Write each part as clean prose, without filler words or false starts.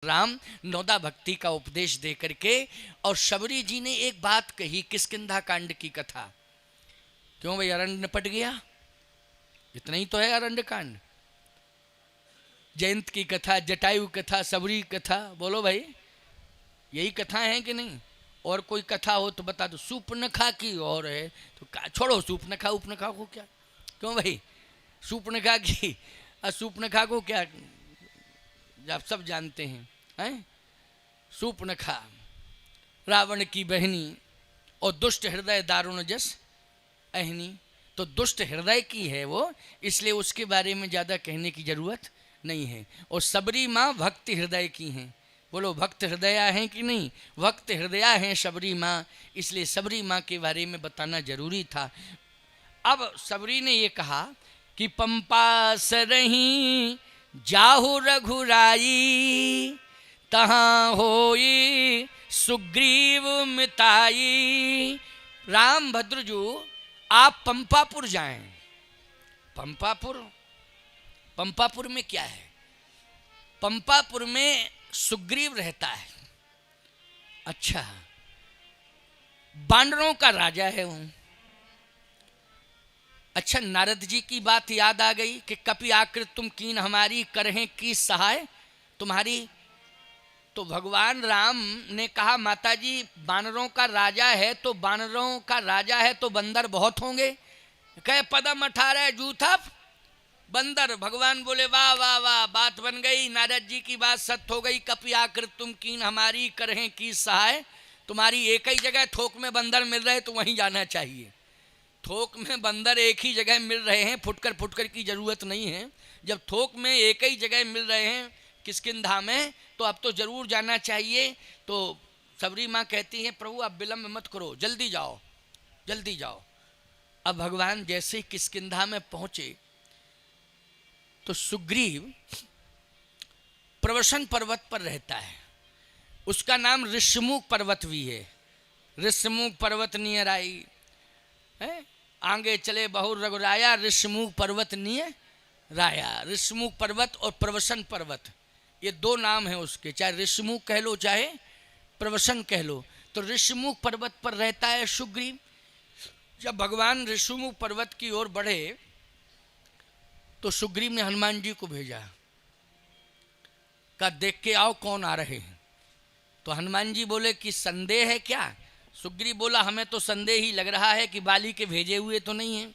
राम नौदा भक्ति का उपदेश दे करके। और शबरी जी ने एक बात कही, किष्किंधा कांड की कथा। क्यों भाई, अरण्य निपट गया, इतना ही तो है अरण्य कांड। जयंत की कथा, जटायु कथा, सबरी कथा, बोलो भाई यही कथा है कि नहीं? और कोई कथा हो तो बता दो। सूपनखा की और है तो छोड़ो, सूपनखा उपनखा को क्या, क्यों भाई, सूपनखा की सूपनखा को क्या, आप सब जानते हैं। सूपनखा रावण की बहनी और दुष्ट हृदय दारुण जस अहनी। तो दुष्ट हृदय की है वो, इसलिए उसके बारे में ज़्यादा कहने की जरूरत नहीं है। और सबरी माँ भक्ति हृदय की हैं। बोलो भक्त हृदया हैं कि नहीं? भक्त हृदया हैं सबरी माँ, इसलिए सबरी माँ के बारे में बताना जरूरी था। अब सबरी ने ये कहा कि पंपा सरही जाहु रघुराई, तहाँ होई सुग्रीव मिताई। राम भद्रजू आप पंपापुर जाएं। पंपापुर में क्या है? पंपापुर में सुग्रीव रहता है। अच्छा, बानरों का राजा है वो। अच्छा, नारद जी की बात याद आ गई कि कपि आकृत तुम कीन हमारी, करहें की सहाय तुम्हारी। तो भगवान राम ने कहा माता जी बानरों का राजा है, तो बानरों का राजा है तो बंदर बहुत होंगे। कहे पदम 18 जूथा बंदर। भगवान बोले वाह वाह वाह, बात बन गई, नारद जी की बात सत्य हो गई। कपि आकृत तुम कीन हमारी, करहें की सहाय तुम्हारी। एक ही जगह थोक में बंदर मिल रहे तो वहीं जाना चाहिए। थोक में बंदर एक ही जगह मिल रहे हैं, फुटकर की जरूरत नहीं है। जब थोक में एक ही जगह मिल रहे हैं किष्किंधा में, तो अब तो जरूर जाना चाहिए। तो सबरी माँ कहती है प्रभु आप विलंब मत करो, जल्दी जाओ जल्दी जाओ। अब भगवान जैसे ही किष्किंधा में पहुंचे तो सुग्रीव प्रवसन पर्वत पर रहता है। उसका नाम ऋषमुख पर्वत भी है। ऋषमुख पर्वत नियर आई है, आगे चले बहु रघुराया, ऋषमुख पर्वत नियर राया। ऋषमुख पर्वत और प्रवसन पर्वत, ये दो नाम हैं उसके, चाहे ऋषमुख कह लो चाहे प्रवसन कह लो। तो ऋषमुख पर्वत पर रहता है सुग्रीव। जब भगवान ऋषमुख पर्वत की ओर बढ़े तो सुग्रीव ने हनुमान जी को भेजा, कहा देख के आओ कौन आ रहे हैं। तो हनुमान जी बोले कि संदेह है क्या? सुग्रीव बोला हमें तो संदेह ही लग रहा है कि बाली के भेजे हुए तो नहीं है।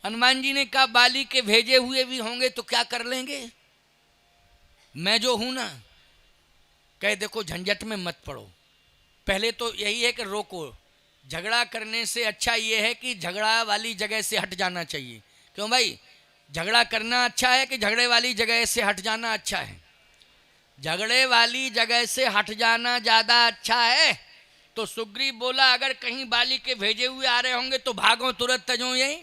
हनुमान जी ने कहा बाली के भेजे हुए भी होंगे तो क्या कर लेंगे, मैं जो हूं ना। कहे देखो झंझट में मत पड़ो, पहले तो यही है कि रोको। झगड़ा करने से अच्छा ये है कि झगड़ा वाली जगह से हट जाना चाहिए। क्यों भाई, झगड़ा करना अच्छा है कि झगड़े वाली जगह से हट जाना अच्छा है? झगड़े वाली जगह से हट जाना ज़्यादा अच्छा है। तो सुग्रीव बोला अगर कहीं बाली के भेजे हुए आ रहे होंगे तो भागो तुरंत, तजो यही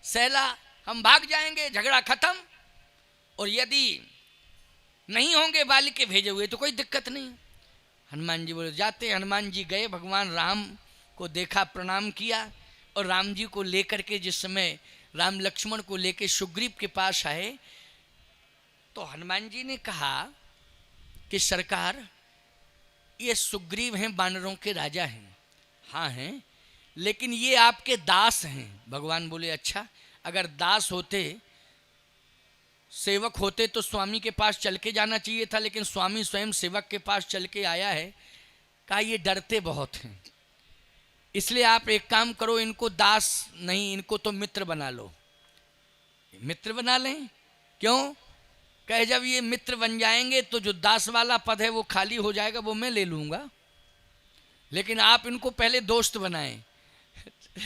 सहला, हम भाग जाएंगे, झगड़ा खत्म। और यदि नहीं होंगे बाली के भेजे हुए तो कोई दिक्कत नहीं। हनुमान जी बोले जाते। हनुमान जी गए, भगवान राम को देखा, प्रणाम किया और राम जी को लेकर के जिस समय राम लक्ष्मण को लेकर सुग्रीव के पास आए तो हनुमान जी ने कहा कि सरकार ये सुग्रीव हैं, बानरों के राजा हैं। हाँ हैं, लेकिन ये आपके दास हैं। भगवान बोले अच्छा, अगर दास होते, सेवक होते तो स्वामी के पास चल के जाना चाहिए था, लेकिन स्वामी स्वयं सेवक के पास चल के आया है। कहा ये डरते बहुत हैं, इसलिए आप एक काम करो, इनको दास नहीं, इनको तो मित्र बना लो। मित्र बना लें? क्यों? कहे जब ये मित्र बन जाएंगे तो जो दास वाला पद है वो खाली हो जाएगा, वो मैं ले लूँगा, लेकिन आप इनको पहले दोस्त बनाएं।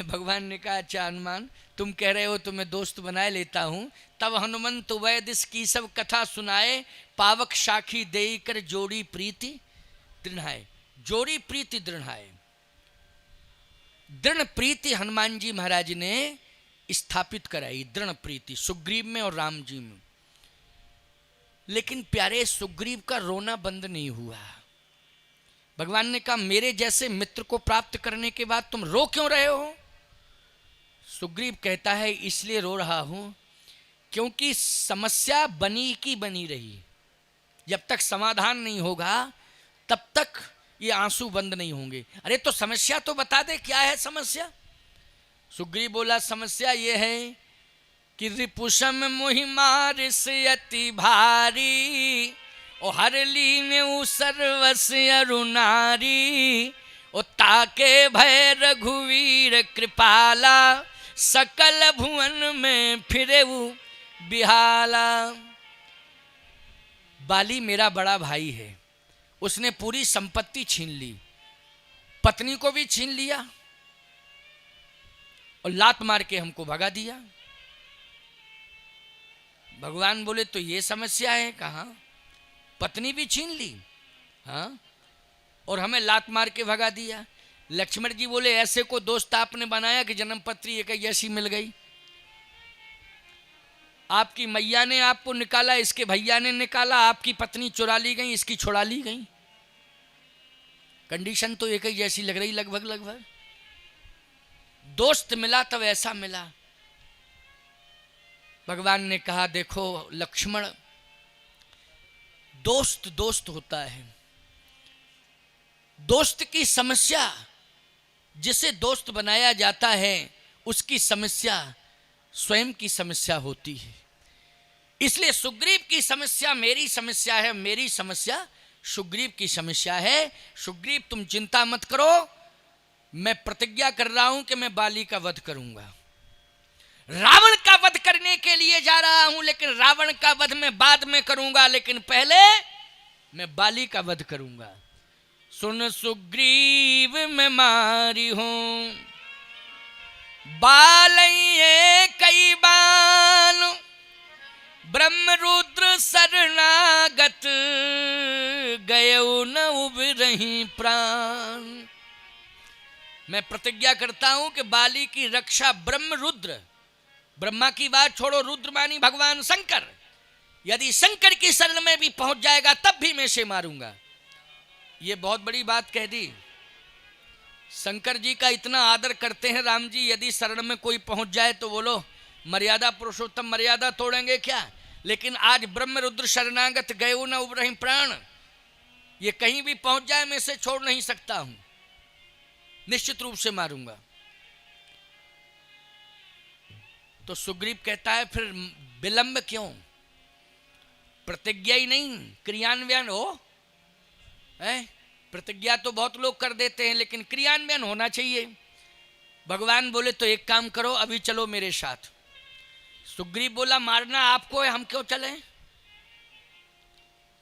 भगवान ने कहा अच्छा हनुमान तुम कह रहे हो तो मैं दोस्त बनाए लेता हूँ। तब हनुमंत वैदिस की सब कथा सुनाए, पावक साखी देई कर जोड़ी प्रीति दृढ़ाए। जोड़ी प्रीति दृढ़ाए, दृढ़ प्रीति हनुमान जी महाराज ने स्थापित कराई, दृढ़ प्रीति सुग्रीव में और राम जी में। लेकिन प्यारे सुग्रीव का रोना बंद नहीं हुआ। भगवान ने कहा मेरे जैसे मित्र को प्राप्त करने के बाद तुम रो क्यों रहे हो? सुग्रीव कहता है इसलिए रो रहा हूं क्योंकि समस्या बनी की बनी रही। जब तक समाधान नहीं होगा तब तक ये आंसू बंद नहीं होंगे। अरे तो समस्या तो बता दे, क्या है समस्या? सुग्रीव बोला समस्या ये है कि रिपुषम मोहि मार से अति भारी, ओ हर लीने उ सर्वस अरुनारी, ओ ताके भय रघुवीर कृपाला, सकल भुवन में फिरे वो बिहाला। बाली मेरा बड़ा भाई है, उसने पूरी संपत्ति छीन ली, पत्नी को भी छीन लिया और लात मार के हमको भगा दिया। भगवान बोले तो ये समस्या है? कहाँ, पत्नी भी छीन ली, हाँ, और हमें लात मार के भगा दिया। लक्ष्मण जी बोले ऐसे को दोस्त आपने बनाया कि जन्म पत्री एक ऐसी मिल गई। आपकी मैया ने आपको निकाला, इसके भैया ने निकाला, आपकी पत्नी चुरा ली गई, इसकी छुड़ा ली गई। कंडीशन तो एक ही जैसी लग रही, लगभग लगभग। दोस्त मिला तब ऐसा मिला। भगवान ने कहा देखो लक्ष्मण, दोस्त दोस्त होता है, दोस्त की समस्या, जिसे दोस्त बनाया जाता है उसकी समस्या स्वयं की समस्या होती है। इसलिए सुग्रीव की समस्या मेरी समस्या है, मेरी समस्या सुग्रीव की समस्या है। सुग्रीव तुम चिंता मत करो, मैं प्रतिज्ञा कर रहा हूं कि मैं बाली का वध करूंगा। रावण का वध करने के लिए जा रहा हूं, लेकिन रावण का वध मैं बाद में करूंगा, लेकिन पहले मैं बाली का वध करूंगा। सुन सुग्रीव मैं मारी हूं बालये कई बाल, ब्रह्म रुद्र शरणागत, गयो न उबरहि प्राण। मैं प्रतिज्ञा करता हूं कि बाली की रक्षा ब्रह्म रुद्र, ब्रह्मा की बात छोड़ो, रुद्र मानी भगवान शंकर, यदि शंकर की शरण में भी पहुंच जाएगा तब भी मैं इसे मारूंगा। ये बहुत बड़ी बात कह दी। शंकर जी का इतना आदर करते हैं राम जी, यदि शरण में कोई पहुंच जाए तो बोलो मर्यादा पुरुषोत्तम मर्यादा तोड़ेंगे क्या? लेकिन आज ब्रह्म रुद्र शरणागत, गयो न उबरहि प्राण, ये कहीं भी पहुंच जाए मैं इसे छोड़ नहीं सकता हूं, निश्चित रूप से मारूंगा। तो सुग्रीव कहता है फिर विलंब क्यों? प्रतिज्ञा ही नहीं, क्रियान्वयन हो। प्रतिज्ञा तो बहुत लोग कर देते हैं, लेकिन क्रियान्वयन होना चाहिए। भगवान बोले तो एक काम करो, अभी चलो मेरे साथ। सुग्रीव बोला मारना आपको है, हम क्यों चले?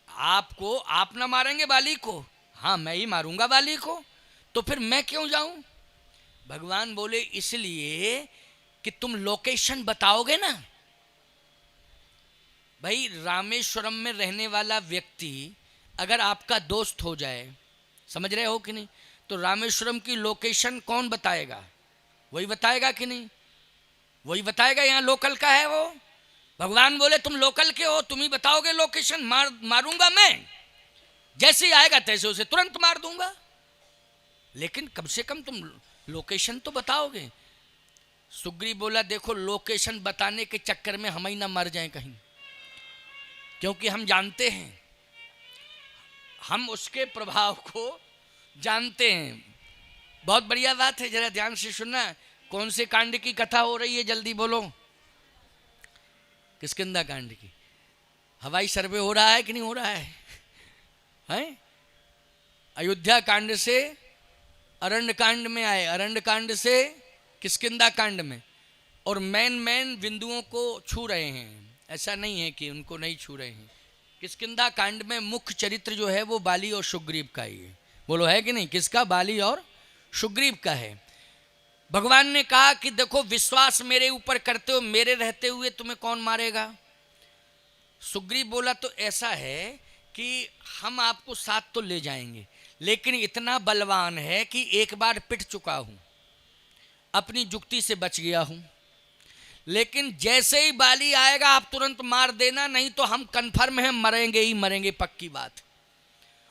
आपको, आप ना मारेंगे बाली को? हाँ मैं ही मारूंगा बाली को, तो फिर मैं क्यों जाऊं? भगवान बोले इसलिए कि तुम लोकेशन बताओगे ना। भाई रामेश्वरम में रहने वाला व्यक्ति अगर आपका दोस्त हो जाए, समझ रहे हो कि नहीं, तो रामेश्वरम की लोकेशन कौन बताएगा? वही बताएगा कि नहीं? वही बताएगा यहाँ लोकल का है वो। भगवान बोले तुम लोकल के हो, तुम ही बताओगे लोकेशन, मारूंगा मैं, जैसे ही आएगा तैसे उसे तुरंत मार दूंगा, लेकिन कम से कम तुम लोकेशन तो बताओगे। सुग्रीव बोला देखो लोकेशन बताने के चक्कर में हम ही ना मर जाएं कहीं, क्योंकि हम जानते हैं, हम उसके प्रभाव को जानते हैं। बहुत बढ़िया बात है, जरा ध्यान से सुनना। कौन से कांड की कथा हो रही है, जल्दी बोलो? किष्किंधा कांड की। हवाई सर्वे हो रहा है कि नहीं हो रहा है? हैं? अयोध्या कांड से अरण्य कांड में आए, अरण्य कांड से किष्किंधा कांड में, और मेन बिंदुओं को छू रहे हैं। ऐसा नहीं है कि उनको नहीं छू रहे हैं। किष्किंधा कांड में मुख्य चरित्र जो है वो बाली और सुग्रीव का ही है। बोलो है कि नहीं? किसका? बाली और सुग्रीव का है। भगवान ने कहा कि देखो विश्वास मेरे ऊपर करते हो, मेरे रहते हुए तुम्हें कौन मारेगा? सुग्रीव बोला तो ऐसा है कि हम आपको साथ तो ले जाएंगे, लेकिन इतना बलवान है कि एक बार पिट चुका हूं, अपनी जुक्ति से बच गया हूं, लेकिन जैसे ही बाली आएगा आप तुरंत मार देना, नहीं तो हम कन्फर्म हैं मरेंगे ही मरेंगे, पक्की बात।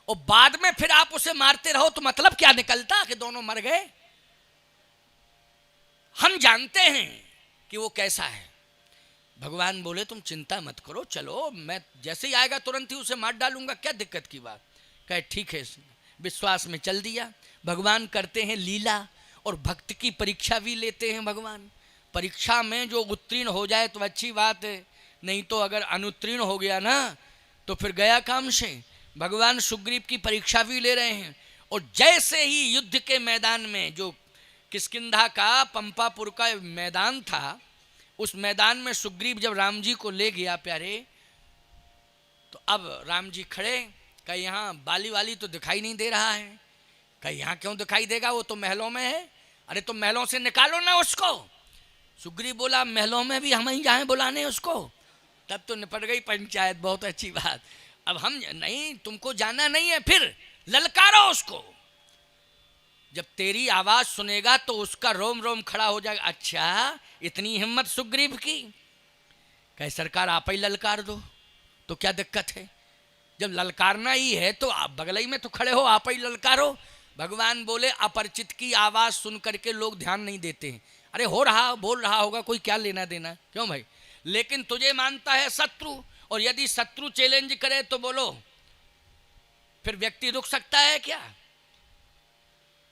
और बाद में फिर आप उसे मारते रहो तो मतलब क्या निकलता कि दोनों मर गए? हम जानते हैं कि वो कैसा है। भगवान बोले तुम चिंता मत करो, चलो मैं जैसे ही आएगा तुरंत ही उसे मार डालूंगा, क्या दिक्कत की बात। कहे ठीक है, विश्वास में चल दिया। भगवान करते हैं लीला और भक्त की परीक्षा भी लेते हैं भगवान। परीक्षा में जो उत्तीर्ण हो जाए तो अच्छी बात है, नहीं तो अगर अनुत्तीर्ण हो गया ना तो फिर गया काम से। भगवान सुग्रीव की परीक्षा भी ले रहे हैं। और जैसे ही युद्ध के मैदान में, जो किष्किंधा का पंपापुर का मैदान था, उस मैदान में सुग्रीव जब राम जी को ले गया प्यारे, तो अब राम जी खड़े, कहीं यहाँ बाली वाली तो दिखाई नहीं दे रहा है। कहीं यहाँ क्यों दिखाई देगा, वो तो महलों में है। अरे तो महलों से निकालो ना उसको। सुग्रीव बोला महलों में भी हम ही जाएं बुलाने उसको। तब तो निपट गई पंचायत, बहुत अच्छी बात। अब हम नहीं, तुमको जाना नहीं है, फिर ललकारो उसको। जब तेरी आवाज सुनेगा तो उसका रोम रोम खड़ा हो जाएगा। अच्छा इतनी हिम्मत सुग्रीव की। कहे सरकार आप ही ललकार दो, तो क्या दिक्कत है। जब ललकारना ही है तो आप बगलई में तो खड़े हो, आप ही ललकारो। भगवान बोले अपरिचित की आवाज सुन करके लोग ध्यान नहीं देते हैं। अरे हो रहा बोल रहा होगा, कोई क्या लेना देना, क्यों भाई। लेकिन तुझे मानता है शत्रु, और यदि शत्रु चैलेंज करे तो बोलो, फिर व्यक्ति रुक सकता है क्या।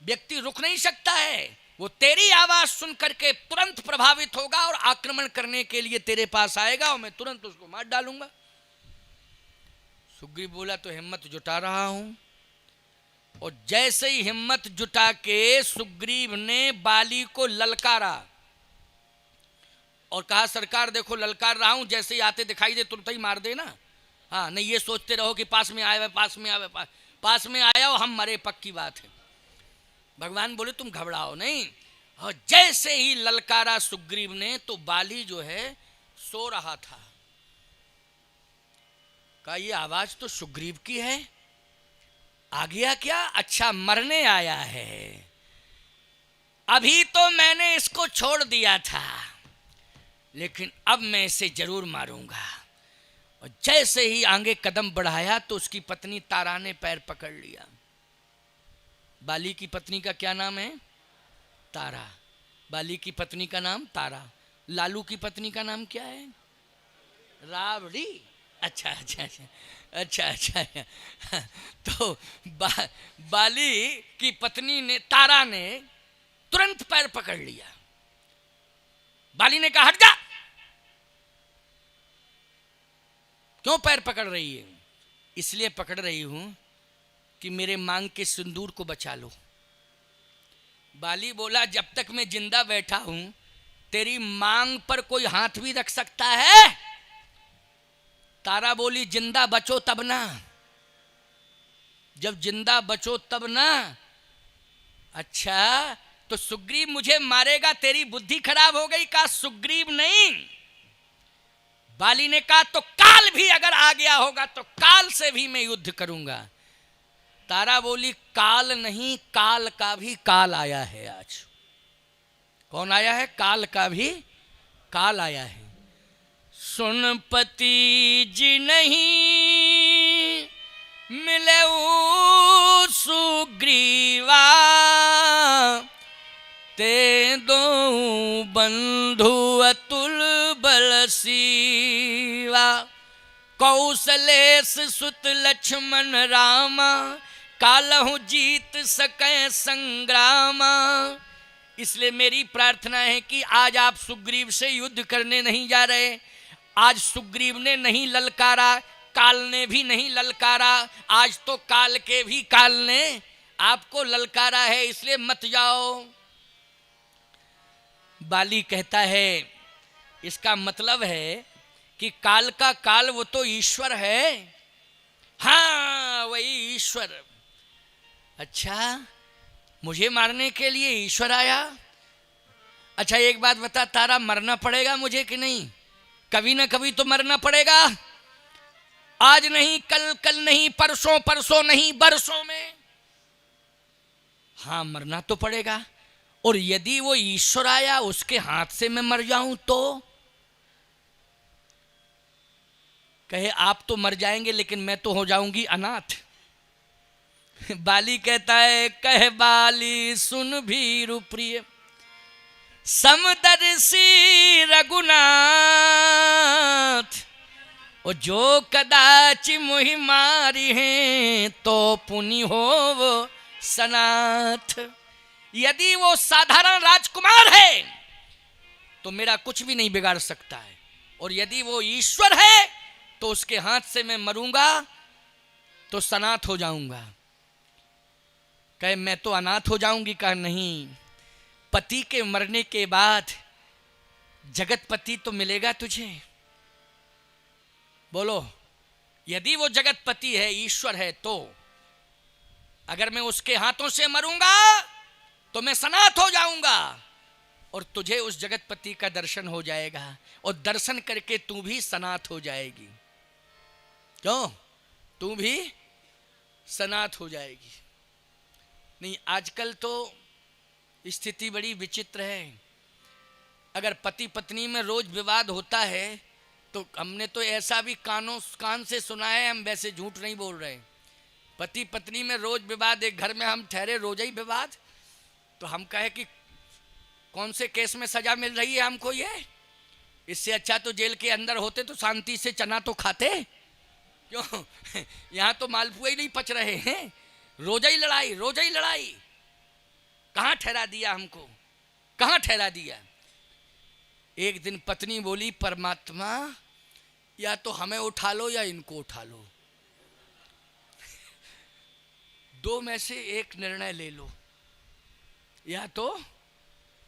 व्यक्ति रुक नहीं सकता है। वो तेरी आवाज सुन करके तुरंत प्रभावित होगा और आक्रमण करने के लिए तेरे पास आएगा, और मैं तुरंत उसको मार डालूंगा। सुग्रीव बोला तो हिम्मत जुटा रहा हूं। और जैसे ही हिम्मत जुटा के सुग्रीव ने बाली को ललकारा और कहा सरकार देखो ललकार रहा हूं, जैसे ही आते दिखाई दे तुरंत ही मार देना। हाँ नहीं ये सोचते रहो कि पास में आए, पास में आए, पास में आया हो हम मरे, पक्की बात है। भगवान बोले तुम घबराओ नहीं। और जैसे ही ललकारा सुग्रीव ने तो बाली जो है सो रहा था। कहा ये आवाज तो सुग्रीव की है, आ गया क्या। अच्छा मरने आया है। अभी तो मैंने इसको छोड़ दिया था, लेकिन अब मैं इसे जरूर मारूंगा। और जैसे ही आगे कदम बढ़ाया तो उसकी पत्नी तारा ने पैर पकड़ लिया। बाली की पत्नी का क्या नाम है, तारा। बाली की पत्नी का नाम तारा। लालू की पत्नी का नाम क्या है, राबड़ी। अच्छा अच्छा अच्छा अच्छा अच्छा, अच्छा। तो बाली की पत्नी ने, तारा ने तुरंत पैर पकड़ लिया। बाली ने कहा हट जा। क्यों पैर पकड़ रही है। इसलिए पकड़ रही हूं कि मेरे मांग के सिंदूर को बचा लो। बाली बोला जब तक मैं जिंदा बैठा हूं तेरी मांग पर कोई हाथ भी रख सकता है। तारा बोली जिंदा बचो तब ना, जब जिंदा बचो तब ना। अच्छा तो सुग्रीव मुझे मारेगा, तेरी बुद्धि खराब हो गई। कहा सुग्रीव नहीं। बाली ने कहा तो काल भी अगर आ गया होगा तो काल से भी मैं युद्ध करूंगा। तारा बोली काल नहीं, काल का भी काल आया है आज। कौन आया है, काल का भी काल आया है। सुन पति जी नहीं मिले सुग्रीवा, ते दो बंधु अतुल बल सीवा। कौशलेश सुत लक्ष्मण रामा, कालहु जीत सके संग्रामा। इसलिए मेरी प्रार्थना है कि आज आप सुग्रीव से युद्ध करने नहीं जा रहे। आज सुग्रीव ने नहीं ललकारा, काल ने भी नहीं ललकारा, आज तो काल के भी काल ने आपको ललकारा है, इसलिए मत जाओ। बाली कहता है इसका मतलब है कि काल का काल वो तो ईश्वर है। हाँ वही ईश्वर। अच्छा मुझे मारने के लिए ईश्वर आया। अच्छा एक बात बता तारा, मरना पड़ेगा मुझे कि नहीं। कभी ना कभी तो मरना पड़ेगा। आज नहीं कल, कल नहीं परसों, परसों नहीं बरसों में। हाँ मरना तो पड़ेगा। और यदि वो ईश्वर आया उसके हाथ से मैं मर जाऊं तो। कहे आप तो मर जाएंगे लेकिन मैं तो हो जाऊंगी अनाथ। बाली कहता है कह बाली सुन भीरु प्रिय, समदर्शी रघुनाथ, और जो कदाच मोहि मारी हैं तो पुनि हो वो सनाथ। यदि वो साधारण राजकुमार है तो मेरा कुछ भी नहीं बिगाड़ सकता है, और यदि वो ईश्वर है तो उसके हाथ से मैं मरूंगा तो सनाथ हो जाऊंगा। कहे मैं तो अनाथ हो जाऊंगी। कहा नहीं, पति के मरने के बाद जगतपति तो मिलेगा तुझे। बोलो, यदि वो जगतपति है, ईश्वर है, तो अगर मैं उसके हाथों से मरूंगा तो मैं सनाथ हो जाऊंगा, और तुझे उस जगतपति का दर्शन हो जाएगा, और दर्शन करके तू भी सनाथ हो जाएगी। क्यों? तू भी सनाथ हो जाएगी। नहीं, आजकल तो स्थिति बड़ी विचित्र है। अगर पति पत्नी में रोज विवाद होता है तो हमने तो ऐसा भी कान से सुना है, हम वैसे झूठ नहीं बोल रहे। पति पत्नी में रोज विवाद, एक घर में हम ठहरे, रोज ही विवाद, तो हम कहे कि कौन से केस में सजा मिल रही है हमको ये? इससे अच्छा तो जेल के अंदर होते तो शांति से चना तो खाते। क्यों? यहाँ तो मालपुआ ही नहीं पच रहे हैं, रोज ही लड़ाई, रोज ही लड़ाई। कहाँ ठहरा दिया हमको, कहाँ ठहरा दिया? एक दिन पत्नी बोली, परमात्मा या तो हमें उठा लो या इनको उठा लो, दो में से एक निर्णय ले लो, या तो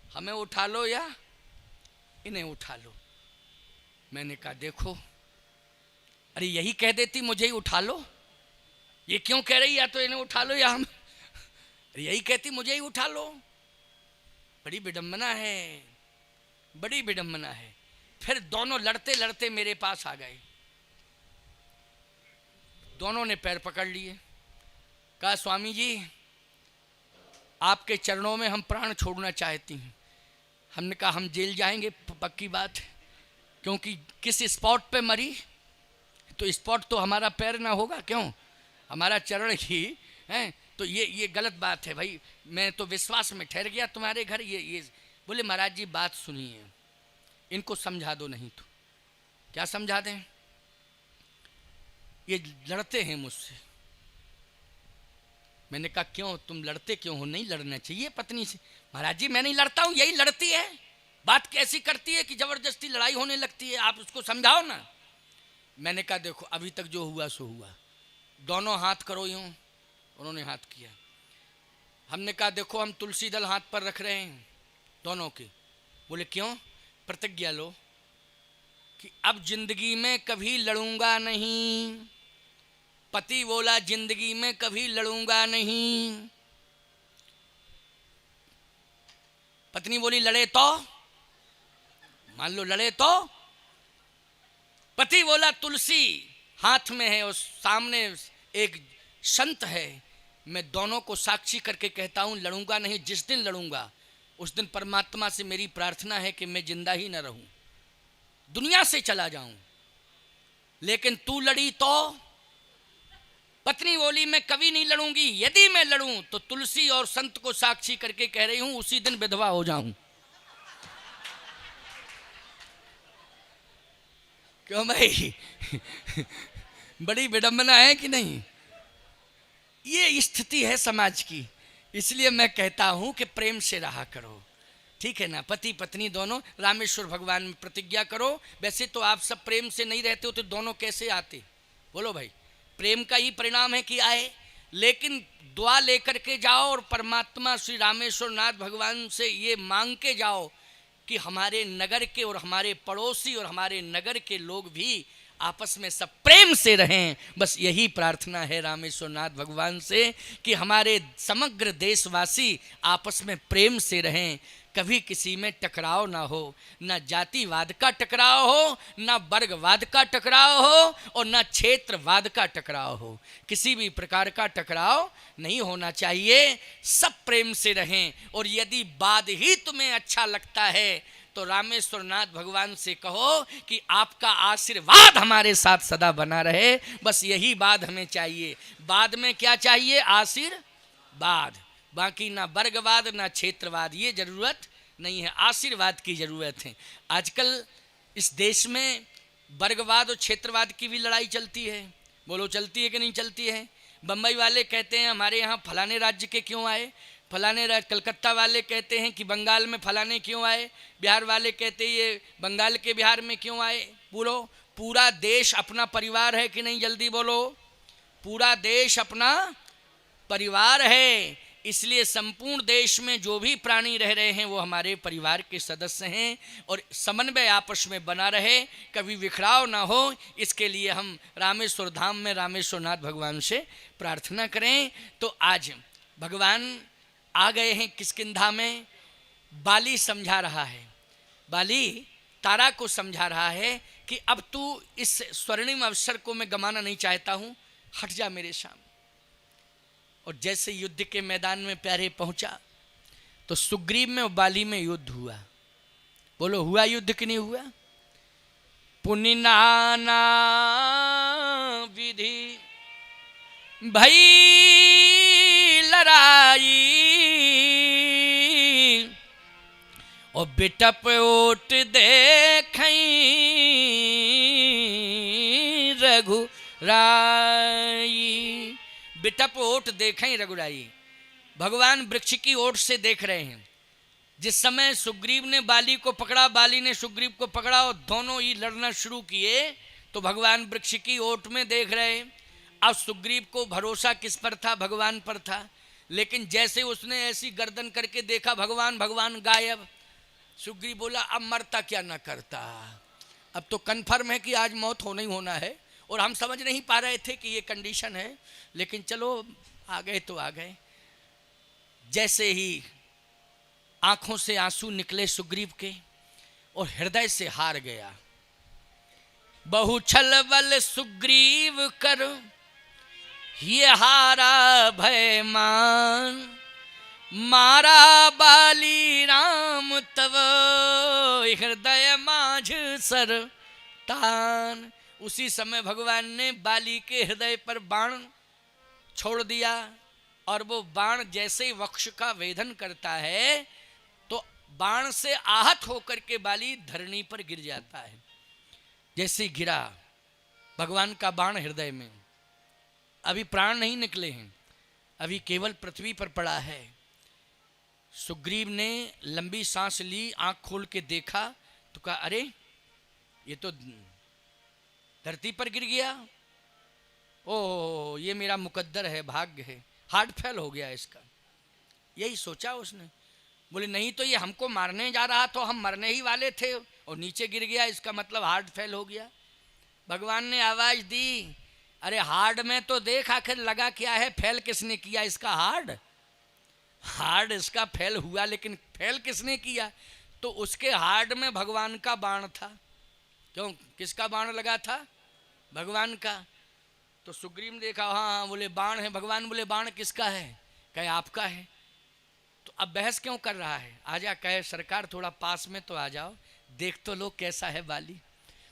हमें उठा लो या इन्हें उठा लो। मैंने कहा देखो, अरे यही कह देती मुझे ही उठा लो, ये क्यों कह रही या तो इन्हें उठा लो या हम, अरे यही कहती मुझे ही उठा लो। बड़ी विडंबना है, बड़ी विडंबना है। फिर दोनों लड़ते लड़ते मेरे पास आ गए, दोनों ने पैर पकड़ लिए। कहा स्वामी जी, आपके चरणों में हम प्राण छोड़ना चाहती हैं। हमने कहा हम जेल जाएंगे, पक्की बात, क्योंकि किस स्पॉट पे मरी तो स्पॉट तो हमारा पैर ना होगा, क्यों? हमारा चरण ही है। तो ये गलत बात है भाई। मैं तो विश्वास में ठहर गया तुम्हारे घर। ये बोले महाराज जी बात सुनिए, इनको समझा दो, नहीं तो क्या समझा दें, ये लड़ते हैं मुझसे। मैंने कहा क्यों, तुम लड़ते क्यों हो? नहीं लड़ना चाहिए पत्नी से। महाराज जी मैं नहीं लड़ता हूँ, यही लड़ती है। बात कैसी करती है कि जबरदस्ती लड़ाई होने लगती है, आप उसको समझाओ ना। मैंने कहा देखो, अभी तक जो हुआ सो हुआ, दोनों हाथ करो यूं। उन्होंने हाथ किया। हमने कहा देखो हम तुलसी दल हाथ पर रख रहे हैं दोनों के। बोले क्यों? प्रतिज्ञा लो कि अब जिंदगी में कभी लड़ूंगा नहीं। पति बोला जिंदगी में कभी लड़ूंगा नहीं। पत्नी बोली लड़े तो, मान लो लड़े तो। पति बोला तुलसी हाथ में है और सामने एक संत है, मैं दोनों को साक्षी करके कहता हूं लड़ूंगा नहीं। जिस दिन लड़ूंगा उस दिन परमात्मा से मेरी प्रार्थना है कि मैं जिंदा ही न रहूं, दुनिया से चला जाऊं। लेकिन तू लड़ी तो? पत्नी बोली मैं कभी नहीं लड़ूंगी, यदि मैं लड़ूं तो तुलसी और संत को साक्षी करके कह रही हूं उसी दिन विधवा हो जाऊं। क्यों भाई? बड़ी विडंबना है कि नहीं? ये स्थिति है समाज की। इसलिए मैं कहता हूं कि प्रेम से रहा करो, ठीक है ना? पति पत्नी दोनों रामेश्वर भगवान में प्रतिज्ञा करो। वैसे तो आप सब प्रेम से नहीं रहते हो तो दोनों कैसे आते? बोलो भाई, प्रेम का ही परिणाम है कि आए। लेकिन दुआ लेकर के जाओ और परमात्मा श्री रामेश्वर नाथ भगवान से ये मांग के जाओ कि हमारे नगर के और हमारे पड़ोसी और हमारे नगर के लोग भी आपस में सब प्रेम से रहें। बस यही प्रार्थना है रामेश्वर नाथ भगवान से कि हमारे समग्र देशवासी आपस में प्रेम से रहें, कभी किसी में टकराव ना हो, ना जातिवाद का टकराव हो, ना वर्गवाद का टकराव हो और ना क्षेत्रवाद का टकराव हो। किसी भी प्रकार का टकराव नहीं होना चाहिए, सब प्रेम से रहें। और यदि वाद ही तुम्हें अच्छा लगता है तो रामेश्वर नाथ भगवान से कहो कि आपका आशीर्वाद हमारे साथ सदा बना रहे। बस यही बात हमें चाहिए। बाद में क्या चाहिए? आशीर्वाद। बाकी ना वर्गवाद ना क्षेत्रवाद, ये जरूरत नहीं है, आशीर्वाद की जरूरत है। आजकल इस देश में वर्गवाद और क्षेत्रवाद की भी लड़ाई चलती है। बोलो चलती है कि नहीं चलती है? बम्बई वाले कहते हैं हमारे यहाँ फलाने राज्य के क्यों आए, फलाने राज्य, कलकत्ता वाले कहते हैं कि बंगाल में फलाने क्यों आए, बिहार वाले कहते हैं ये बंगाल के बिहार में क्यों आए। बोलो पूरा देश अपना परिवार है कि नहीं? जल्दी बोलो, पूरा देश अपना परिवार है। इसलिए संपूर्ण देश में जो भी प्राणी रह रहे हैं वो हमारे परिवार के सदस्य हैं और समन्वय आपस में बना रहे, कभी विखराव ना हो, इसके लिए हम रामेश्वर धाम में रामेश्वरनाथ भगवान से प्रार्थना करें। तो आज भगवान आ गए हैं किष्किंधा में। बाली समझा रहा है, बाली तारा को समझा रहा है कि अब तू इस स्वर्णिम अवसर को मैं गंवाना नहीं चाहता हूँ, हट जा मेरे सामने। और जैसे युद्ध के मैदान में प्यारे पहुंचा तो सुग्रीव में और बाली में युद्ध हुआ। बोलो हुआ युद्ध कि नहीं हुआ? पुनि नाना विधि भई लड़ाई और बिटप ओट देखई रघुराई। बिटप ओट देखें रघुराई, भगवान वृक्ष की ओट से देख रहे हैं। जिस समय सुग्रीव ने बाली को पकड़ा, बाली ने सुग्रीव को पकड़ा और दोनों ही लड़ना शुरू किए तो भगवान वृक्ष की ओट में देख रहे। अब सुग्रीव को भरोसा किस पर था? भगवान पर था। लेकिन जैसे उसने ऐसी गर्दन करके देखा भगवान, भगवान गायब। सुग्रीव बोला अब मरता क्या न करता, अब तो कन्फर्म है कि आज मौत होना ही होना है। और हम समझ नहीं पा रहे थे कि ये कंडीशन है, लेकिन चलो आ गए तो आ गए। जैसे ही आंखों से आंसू निकले सुग्रीव के और हृदय से हार गया। बहु छल बल सुग्रीव कर ये हारा भय मान, मारा बाली राम तव हृदय माझ सर तान। उसी समय भगवान ने बाली के हृदय पर बाण छोड़ दिया और वो बाण जैसे ही वक्ष का वेधन करता है तो बाण से आहत होकर के बाली धरणी पर गिर जाता है। जैसे गिरा भगवान का बाण हृदय में, अभी प्राण नहीं निकले हैं, अभी केवल पृथ्वी पर पड़ा है। सुग्रीव ने लंबी सांस ली, आंख खोल के देखा तो कहा अरे ये तो धरती पर गिर गया, ओ ये मेरा मुकद्दर है, भाग्य है, हार्ट फेल हो गया इसका। यही सोचा उसने। बोले नहीं तो ये हमको मारने जा रहा, तो हम मरने ही वाले थे और नीचे गिर गया, इसका मतलब हार्ट फेल हो गया। भगवान ने आवाज दी अरे हार्ट में तो देख आखिर लगा क्या है, फेल किसने किया इसका हार्ट? हार्ट इसका फेल हुआ, लेकिन फेल किसने किया? तो उसके हार्ट में भगवान का बाण था। क्यों, किसका बाण लगा था? भगवान का। तो सुग्रीव ने देखा हाँ, बोले बाण है। भगवान बोले बाण किसका है? कहे आपका है। तो अब बहस क्यों कर रहा है? आजा, कहे सरकार थोड़ा पास में तो आ जाओ, देख तो लो कैसा है बाली।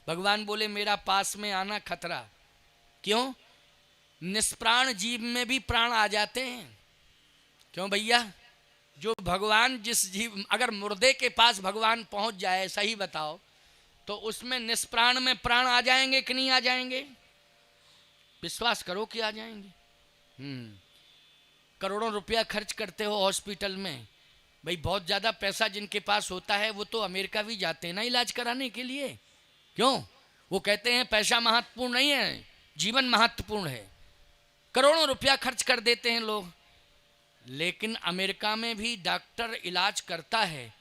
भगवान बोले मेरा पास में आना खतरा। क्यों? निष्प्राण जीव में भी प्राण आ जाते हैं। क्यों भैया? जो भगवान जिस जीव, अगर मुर्दे के पास भगवान पहुंच जाए, सही बताओ, तो उसमें निष्प्राण में प्राण आ जाएंगे कि नहीं आ जाएंगे? विश्वास करो कि आ जाएंगे। करोड़ों रुपया खर्च करते हो हॉस्पिटल में, भाई बहुत ज़्यादा पैसा जिनके पास होता है वो तो अमेरिका भी जाते हैं ना इलाज कराने के लिए। क्यों? वो कहते हैं पैसा महत्वपूर्ण नहीं है, जीवन महत्वपूर्ण है। करोड़ों रुपया खर्च कर देते हैं लोग। लेकिन अमेरिका में भी डॉक्टर इलाज करता है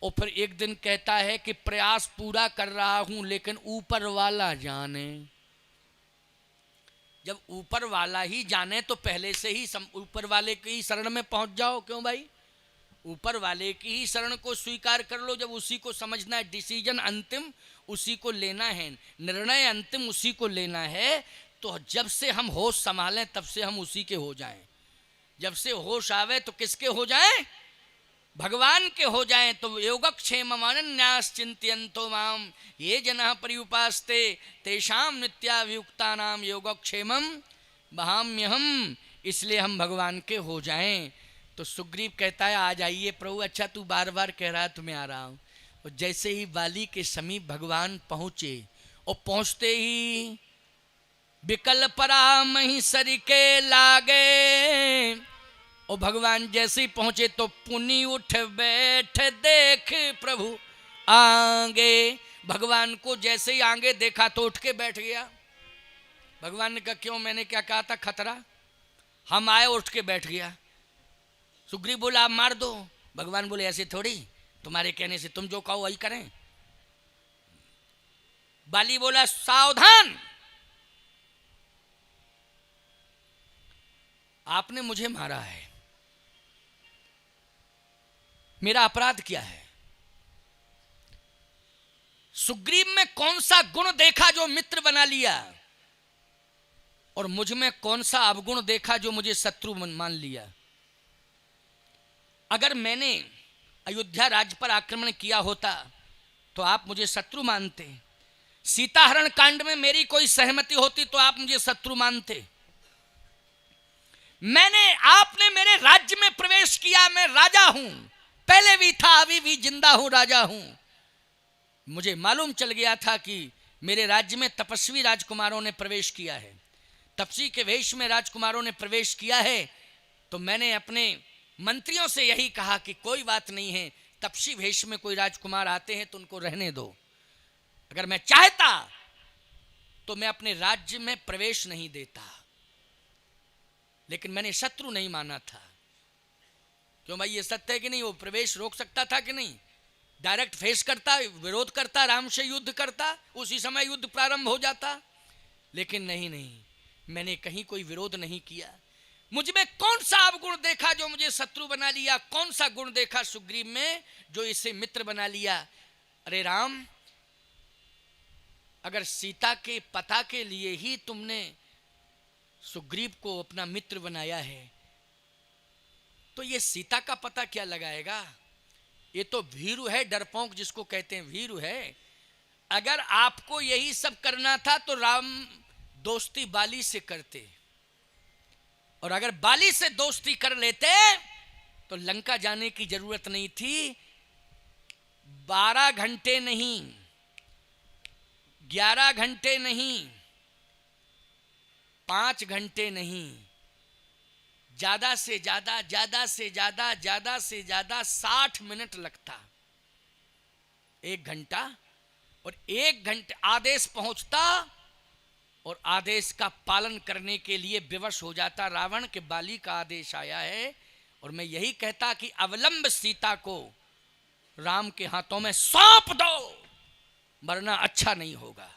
और फिर एक दिन कहता है कि प्रयास पूरा कर रहा हूं लेकिन ऊपर वाला जाने। जब ऊपर वाला ही जाने तो पहले से ही ऊपर वाले की ही शरण में पहुंच जाओ। क्यों भाई? ऊपर वाले की ही शरण को स्वीकार कर लो। जब उसी को समझना है, डिसीजन अंतिम उसी को लेना है, निर्णय अंतिम उसी को लेना है, तो जब से हम होश संभालें तब से हम उसी के हो जाएं। जब से होश आवे तो किसके हो जाएं? भगवान के हो जाएं। तो योगक्षेम अनन्यास चिंतयन्तो माम ये जनाः पर्युपास्ते तेषां नित्याभियुक्तानां योगक्षेमं वहाम्यहम्। इसलिए हम भगवान के हो जाएं। तो सुग्रीव कहता है आ जाइए प्रभु, अच्छा तू बार बार कह रहा है तो मैं आ रहा हूं। और जैसे ही बाली के समीप भगवान पहुंचे और पहुंचते ही विकल परामहि सर के लागे, और भगवान जैसे ही पहुंचे तो पुनि उठ बैठ देख प्रभु आगे। भगवान को जैसे ही आगे देखा तो उठ के बैठ गया। भगवान ने कहा क्यों, मैंने क्या कहा था खतरा, हम आए उठ के बैठ गया। सुग्रीव बोला आप मार दो। भगवान बोले ऐसे थोड़ी, तुम्हारे कहने से तुम जो कहो वही करें। बाली बोला सावधान, आपने मुझे मारा है, मेरा अपराध क्या है? सुग्रीव में कौन सा गुण देखा जो मित्र बना लिया, और मुझ में कौन सा अवगुण देखा जो मुझे शत्रु मान लिया? अगर मैंने अयोध्या राज्य पर आक्रमण किया होता तो आप मुझे शत्रु मानते, सीताहरण कांड में मेरी कोई सहमति होती तो आप मुझे शत्रु मानते। आपने मेरे राज्य में प्रवेश किया, मैं राजा हूं, पहले भी था अभी भी जिंदा हूं, राजा हूं। मुझे मालूम चल गया था कि मेरे राज्य में तपस्वी राजकुमारों ने प्रवेश किया है, तपस्वी के वेश में राजकुमारों ने प्रवेश किया है। तो मैंने अपने मंत्रियों से यही कहा कि कोई बात नहीं है, तपस्वी वेश में कोई राजकुमार आते हैं तो उनको रहने दो। अगर मैं चाहता तो मैं अपने राज्य में प्रवेश नहीं देता, लेकिन मैंने शत्रु नहीं माना था। क्यों भाई, ये सत्य है कि नहीं? वो प्रवेश रोक सकता था कि नहीं? डायरेक्ट फेस करता, विरोध करता, राम से युद्ध करता, उसी समय युद्ध प्रारंभ हो जाता। लेकिन नहीं, मैंने कहीं कोई विरोध नहीं किया। मुझ में कौन सा अवगुण देखा जो मुझे शत्रु बना लिया? कौन सा गुण देखा सुग्रीव में जो इसे मित्र बना लिया? अरे राम, अगर सीता के पता के लिए ही तुमने सुग्रीव को अपना मित्र बनाया है तो ये सीता का पता क्या लगाएगा? ये तो भीरु है, डरपोक जिसको कहते हैं भीरु है। अगर आपको यही सब करना था तो राम दोस्ती बाली से करते, और अगर बाली से दोस्ती कर लेते तो लंका जाने की जरूरत नहीं थी। 12 घंटे नहीं, 11 घंटे नहीं, 5 घंटे नहीं, ज्यादा से ज्यादा 60 मिनट लगता। 1 घंटा, और 1 घंटे आदेश पहुंचता और आदेश का पालन करने के लिए विवश हो जाता रावण के बाली का आदेश आया है। और मैं यही कहता कि अवलंब सीता को राम के हाथों में सौंप दो, वरना अच्छा नहीं होगा।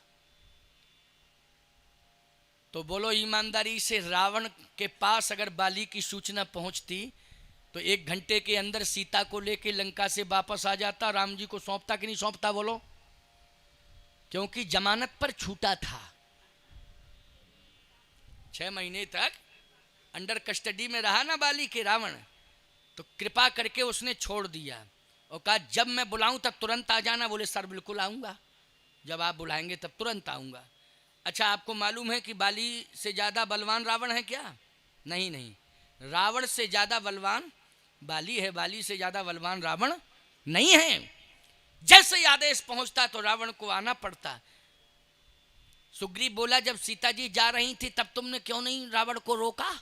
तो बोलो ईमानदारी से, रावण के पास अगर बाली की सूचना पहुंचती तो 1 घंटे के अंदर सीता को लेकर लंका से वापस आ जाता, राम जी को सौंपता कि नहीं सौंपता? बोलो। क्योंकि जमानत पर छूटा था, 6 महीने तक अंडर कस्टडी में रहा ना बाली के रावण, तो कृपा करके उसने छोड़ दिया और कहा जब मैं बुलाऊं तब तुरंत आ जाना। बोले सर बिल्कुल आऊंगा, जब आप बुलाएंगे तब तुरंत आऊंगा। अच्छा, आपको मालूम है कि बाली से ज्यादा बलवान रावण है क्या? नहीं, रावण से ज्यादा बलवान बाली है, बाली से ज्यादा बलवान रावण नहीं है। जैसे ही आदेश पहुंचता तो रावण को आना पड़ता। सुग्रीव बोला जब सीता जी जा रही थी तब तुमने क्यों नहीं रावण को रोका?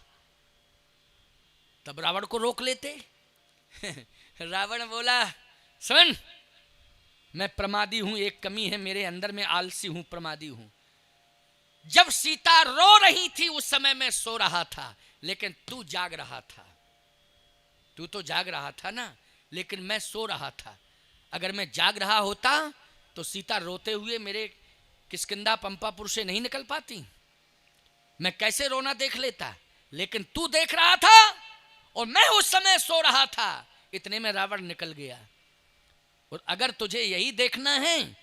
तब रावण को रोक लेते। रावण बोला सुन, मैं प्रमादी हूं, एक कमी है मेरे अंदर, में आलसी हूं, प्रमादी हूं। जब सीता रो रही थी उस समय मैं सो रहा था, लेकिन तू जाग रहा था। तू तो जाग रहा था ना, लेकिन मैं सो रहा था। अगर मैं जाग रहा होता तो सीता रोते हुए मेरे किष्किंधा पंपापुर से नहीं निकल पाती, मैं कैसे रोना देख लेता। लेकिन तू देख रहा था और मैं उस समय सो रहा था, इतने में रावण निकल गया। और अगर तुझे यही देखना है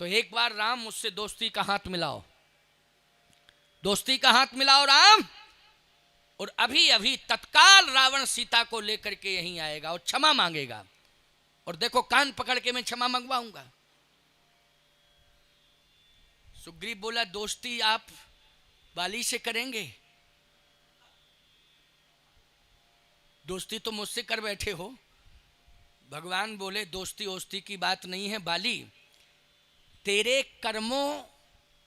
तो एक बार राम मुझसे दोस्ती का हाथ मिलाओ, दोस्ती का हाथ मिलाओ राम, और अभी अभी तत्काल रावण सीता को लेकर के यहीं आएगा और क्षमा मांगेगा। और देखो कान पकड़ के मैं क्षमा मंगवाऊंगा। सुग्रीव बोला दोस्ती आप बाली से करेंगे? दोस्ती तो मुझसे कर बैठे हो। भगवान बोले दोस्ती ओस्ती की बात नहीं है बाली, तेरे कर्मों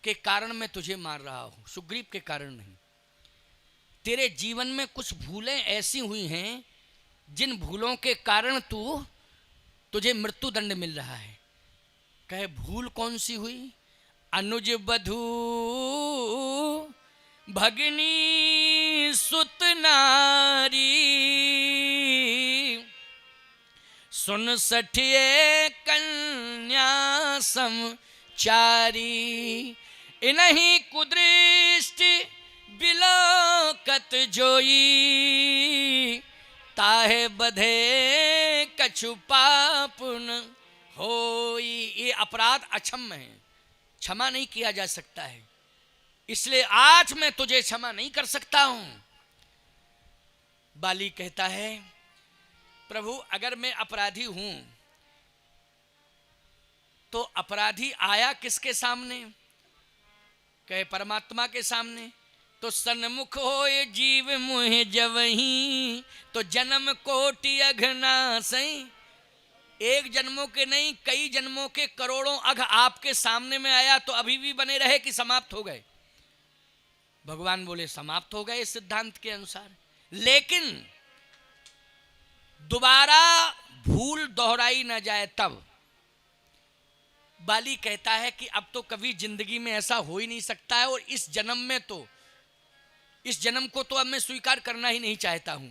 के कारण मैं तुझे मार रहा हूं, सुग्रीव के कारण नहीं। तेरे जीवन में कुछ भूलें ऐसी हुई हैं जिन भूलों के कारण तुझे मृत्यु दंड मिल रहा है। कहे भूल कौन सी हुई? अनुज बधू भगनी सुत नारी, सुन सठिए कन्या समचारी, इन्हीं कुदृष्टि बिलोकत जोई, ताहे बधे कछु पाप न होई। ये अपराध अक्षम्य है, क्षमा नहीं किया जा सकता है, इसलिए आज मैं तुझे क्षमा नहीं कर सकता हूं। बाली कहता है प्रभु अगर मैं अपराधी हूं तो अपराधी आया किसके सामने? कहे परमात्मा के सामने। तो सन्मुख होए जीव मुहे जवहीं, तो जन्म कोटि अघना सही। एक जन्मों के नहीं कई जन्मों के करोड़ों अघ आपके सामने में आया तो अभी भी बने रहे कि समाप्त हो गए? भगवान बोले समाप्त हो गए इस सिद्धांत के अनुसार, लेकिन दोबारा भूल दोहराई ना जाए तब। बाली कहता है कि अब तो कभी जिंदगी में ऐसा हो ही नहीं सकता है, और इस जन्म में तो इस जन्म को तो अब मैं स्वीकार करना ही नहीं चाहता हूं।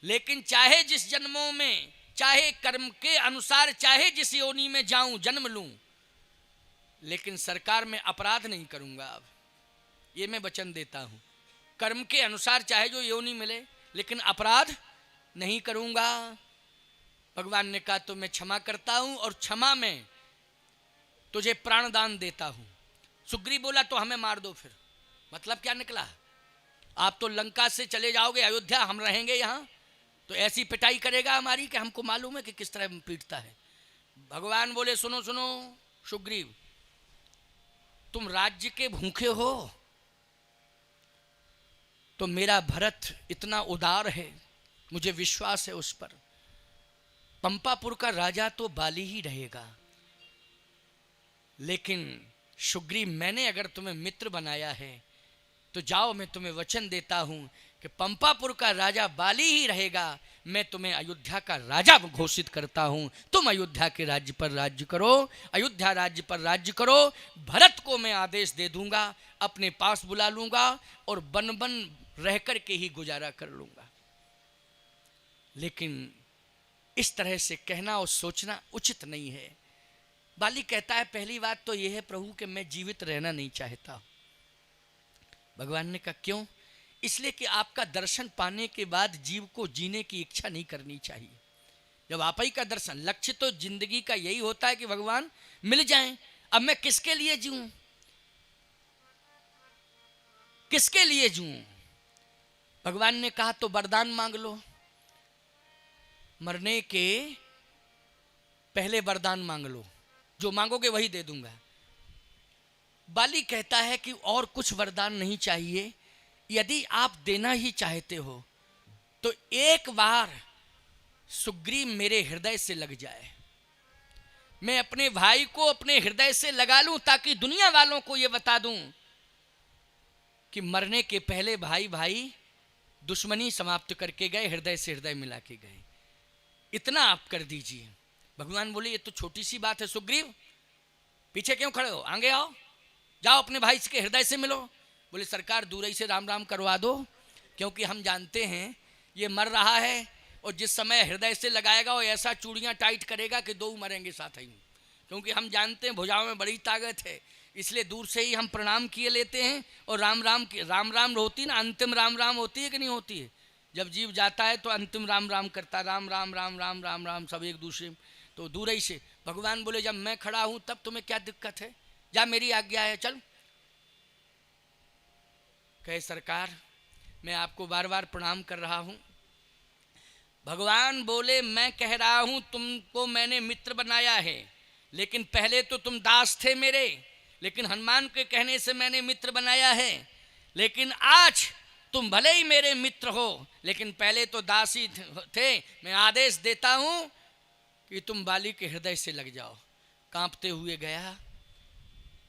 लेकिन चाहे जिस जन्मों में, चाहे कर्म के अनुसार, चाहे जिस योनि में जाऊं जन्म लूं, लेकिन सरकार में अपराध नहीं करूंगा। अब ये मैं वचन देता हूं, कर्म के अनुसार चाहे जो योनि मिले, लेकिन अपराध नहीं करूंगा। भगवान ने कहा तो मैं क्षमा करता हूं, और क्षमा में तुझे प्राणदान देता हूं। सुग्रीव बोला तो हमें मार दो। फिर मतलब क्या निकला? आप तो लंका से चले जाओगे अयोध्या, हम रहेंगे यहां, तो ऐसी पिटाई करेगा हमारी कि हमको मालूम है कि किस तरह पीटता है। भगवान बोले सुनो सुनो सुग्रीव, तुम राज्य के भूखे हो तो मेरा भरत इतना उदार है, मुझे विश्वास है उस पर। पंपापुर का राजा तो बाली ही रहेगा, लेकिन सुग्रीव मैंने अगर तुम्हें मित्र बनाया है तो जाओ, मैं तुम्हें वचन देता हूं कि पंपापुर का राजा बाली ही रहेगा। मैं तुम्हें अयोध्या का राजा घोषित करता हूं, तुम अयोध्या के राज्य पर राज्य करो, अयोध्या राज्य पर राज्य करो। भरत को मैं आदेश दे दूंगा, अपने पास बुला लूंगा और बन बन रह कर के ही गुजारा कर लूंगा। लेकिन इस तरह से कहना और सोचना उचित नहीं है। बाली कहता है पहली बात तो यह है प्रभु कि मैं जीवित रहना नहीं चाहता। भगवान ने कहा क्यों? इसलिए कि आपका दर्शन पाने के बाद जीव को जीने की इच्छा नहीं करनी चाहिए। जब आप ही का दर्शन, लक्ष्य तो जिंदगी का यही होता है कि भगवान मिल जाएं। अब मैं किसके लिए जीऊं, किसके लिए जीऊं? भगवान ने कहा तो वरदान मांग लो, मरने के पहले वरदान मांग लो, जो मांगोगे वही दे दूंगा। बाली कहता है कि और कुछ वरदान नहीं चाहिए, यदि आप देना ही चाहते हो तो एक बार सुग्रीव मेरे हृदय से लग जाए, मैं अपने भाई को अपने हृदय से लगा लूं, ताकि दुनिया वालों को यह बता दूं कि मरने के पहले भाई भाई दुश्मनी समाप्त करके गए, हृदय से हृदय मिला के गए। इतना आप कर दीजिए। भगवान बोले ये तो छोटी सी बात है सुग्रीव, पीछे क्यों खड़े हो, आगे आओ, जाओ अपने भाई के हृदय से मिलो। बोले सरकार दूर ही से राम राम करवा दो, क्योंकि हम जानते हैं ये मर रहा है, और जिस समय हृदय से लगाएगा वो ऐसा चूड़ियाँ टाइट करेगा कि दो मरेंगे साथ ही, क्योंकि हम जानते हैं भुजाओं में बड़ी ताकत है। इसलिए दूर से ही हम प्रणाम किए लेते हैं, और राम राम होती ना, अंतिम राम राम होती है कि नहीं होती है? जब जीव जाता है तो अंतिम राम राम करता, राम राम राम राम राम राम सब एक दूसरे। तो दूर ही से भगवान बोले जब मैं खड़ा हूं तब तुम्हें क्या दिक्कत है, जा मेरी आज्ञा है चल। कहे सरकार मैं आपको बार बार प्रणाम कर रहा हूं। भगवान बोले मैं कह रहा हूं तुमको मैंने मित्र बनाया है, लेकिन पहले तो तुम दास थे मेरे, लेकिन हनुमान के कहने से मैंने मित्र बनाया है। लेकिन आज तुम भले ही मेरे मित्र हो, लेकिन पहले तो दासी थे। मैं आदेश देता हूं कि तुम बाली के हृदय से लग जाओ। कांपते हुए गया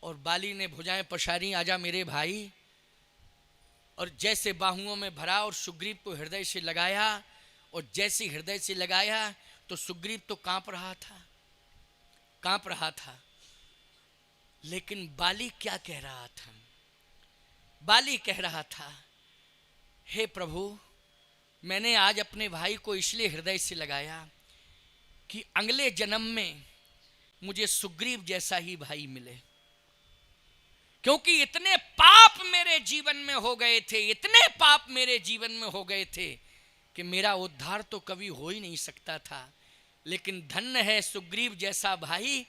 और बाली ने भुजाएं पसारी, आजा मेरे भाई। और जैसे बाहुओं में भरा और सुग्रीव को हृदय से लगाया, और जैसे हृदय से लगाया तो सुग्रीव तो कांप रहा था। लेकिन बाली क्या कह रहा था? बाली कह रहा था, हे प्रभु, मैंने आज अपने भाई को इसलिए हृदय से लगाया कि अगले जन्म में मुझे सुग्रीव जैसा ही भाई मिले, क्योंकि इतने पाप मेरे जीवन में हो गए थे, कि मेरा उद्धार तो कभी हो ही नहीं सकता था। लेकिन धन्य है सुग्रीव जैसा भाई,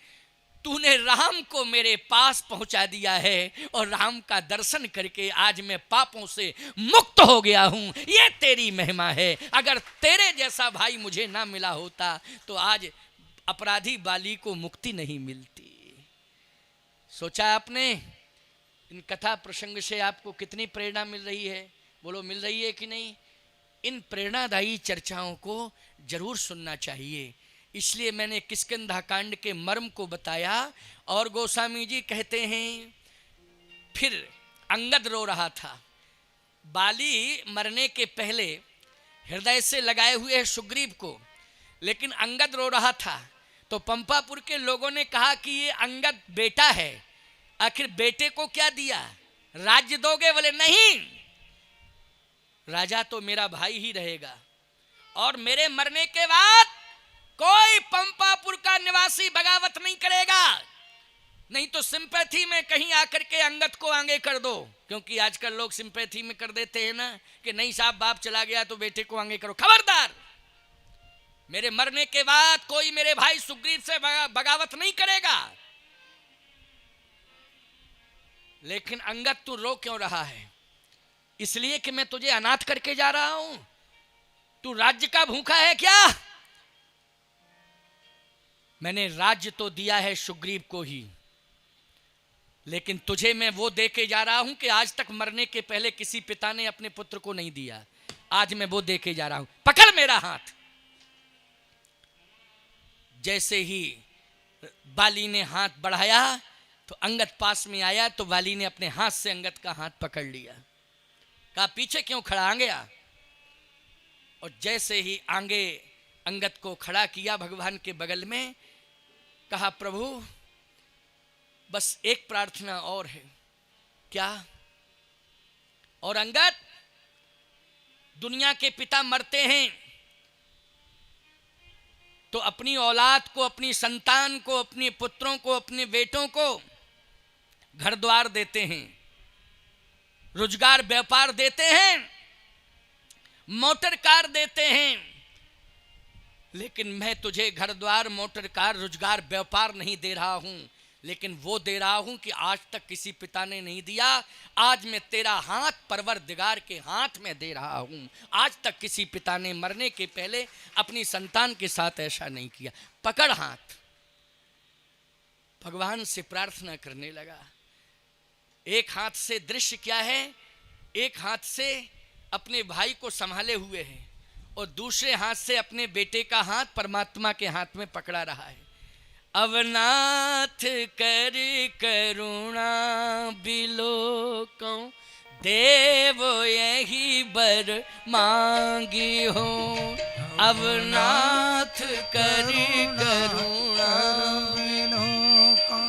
तूने राम को मेरे पास पहुंचा दिया है, और राम का दर्शन करके आज मैं पापों से मुक्त हो गया हूं। ये तेरी महिमा है। अगर तेरे जैसा भाई मुझे ना मिला होता तो आज अपराधी बाली को मुक्ति नहीं मिलती। सोचा आपने इन कथा प्रसंग से आपको कितनी प्रेरणा मिल रही है? बोलो, मिल रही है कि नहीं? इन प्रेरणादायी चर्चाओं को जरूर सुनना चाहिए। इसलिए मैंने किष्किंधा कांड के मर्म को बताया। और गोस्वामी जी कहते हैं, फिर अंगद रो रहा था। बाली मरने के पहले हृदय से लगाए हुए सुग्रीव को, लेकिन अंगद रो रहा था। तो पंपापुर के लोगों ने कहा कि ये अंगद बेटा है, आखिर बेटे को क्या दिया, राज्य दोगे? बोले नहीं, राजा तो मेरा भाई ही रहेगा, और मेरे मरने के बाद कोई पंपापुर का निवासी बगावत नहीं करेगा। नहीं तो सिंपैथी में कहीं आकर के अंगद को आगे कर दो, क्योंकि आजकल लोग सिंपैथी में कर देते हैं ना कि नहीं साहब, बाप चला गया तो बेटे को आगे करो। खबरदार, मेरे मरने के बाद कोई मेरे भाई सुग्रीव से बगावत नहीं करेगा। लेकिन अंगद, तू रो क्यों रहा है? इसलिए कि मैं तुझे अनाथ करके जा रहा हूं? तू राज्य का भूखा है क्या? मैंने राज्य तो दिया है सुग्रीव को ही, लेकिन तुझे मैं वो दे के जा रहा हूं कि आज तक मरने के पहले किसी पिता ने अपने पुत्र को नहीं दिया। आज मैं वो दे के जा रहा हूं, पकड़ मेरा हाथ। जैसे ही बाली ने हाथ बढ़ाया तो अंगद पास में आया, तो बाली ने अपने हाथ से अंगद का हाथ पकड़ लिया। कहा, पीछे क्यों खड़ा आ गया? और जैसे ही आगे अंगद को खड़ा किया भगवान के बगल में, कहा, प्रभु बस एक प्रार्थना और है। क्या? और अंगद, दुनिया के पिता मरते हैं तो अपनी औलाद को, अपनी संतान को, अपने पुत्रों को, अपने बेटों को घर द्वार देते हैं, रोजगार व्यापार देते हैं, मोटर कार देते हैं। लेकिन मैं तुझे घर द्वार, मोटर कार, रोजगार व्यापार नहीं दे रहा हूं, लेकिन वो दे रहा हूं कि आज तक किसी पिता ने नहीं दिया। आज मैं तेरा हाथ परवरदिगार के हाथ में दे रहा हूं। आज तक किसी पिता ने मरने के पहले अपनी संतान के साथ ऐसा नहीं किया। पकड़ हाथ। भगवान से प्रार्थना करने लगा। एक हाथ से दृश्य क्या है? एक हाथ से अपने भाई को संभाले हुए है, और दूसरे हाथ से अपने बेटे का हाथ परमात्मा के हाथ में पकड़ा रहा है। अवनाथ कर करुणा बिलोको, देव यही बर मांगी हो। अवनाथ कर करुणा बिलोको,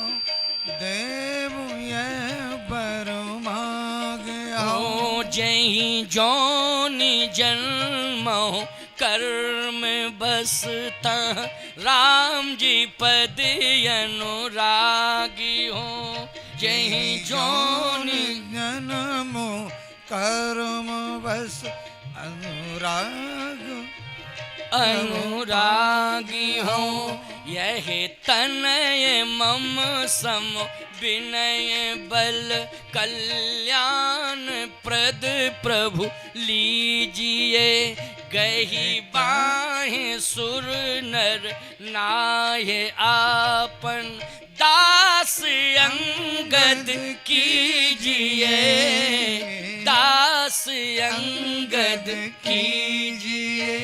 देव यह बर मांगे हो। जही जोनि जन्मो कर्म बसता, राम जी पद अनुरागी हो। जही जोनि जन्मो कर्म बस अनुरागी हो। यह तनय मम सम विनय बल, कल्याण प्रद प्रभु लीजिए। गही बाहें सुर नर नाय आपन, दास अंगद कीजिए, दास अंगद कीजिए,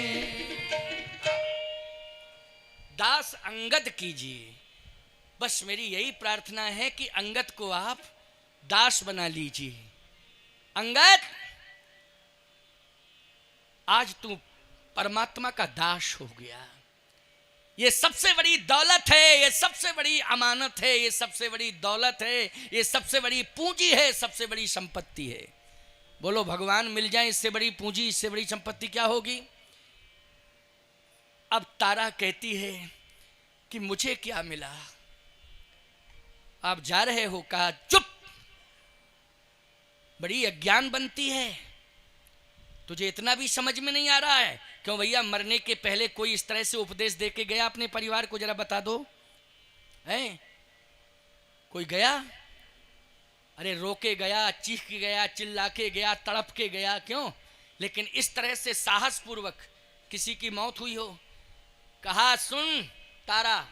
दास अंगद कीजिए। बस मेरी यही प्रार्थना है कि अंगद को आप दास बना लीजिए। अंगद, आज तू परमात्मा का दास हो गया। ये सबसे बड़ी दौलत है, ये सबसे बड़ी अमानत है, ये सबसे बड़ी दौलत है, ये सबसे बड़ी पूंजी है, सबसे बड़ी संपत्ति है। बोलो भगवान मिल जाए, इससे बड़ी पूंजी, इससे बड़ी संपत्ति क्या होगी। अब तारा कहती है कि मुझे क्या मिला। आप जा रहे हो, कहा चुप, बड़ी अज्ञान बनती है, तुझे इतना भी समझ में नहीं आ रहा है। क्यों भैया, मरने के पहले कोई इस तरह से उपदेश दे के गया अपने परिवार को, जरा बता दो है कोई गया? अरे रो के गया, चीख के गया, चिल्ला के गया, तड़प के गया, क्यों? लेकिन इस तरह से साहस पूर्वक किसी की मौत हुई हो। कहा सुन तारा,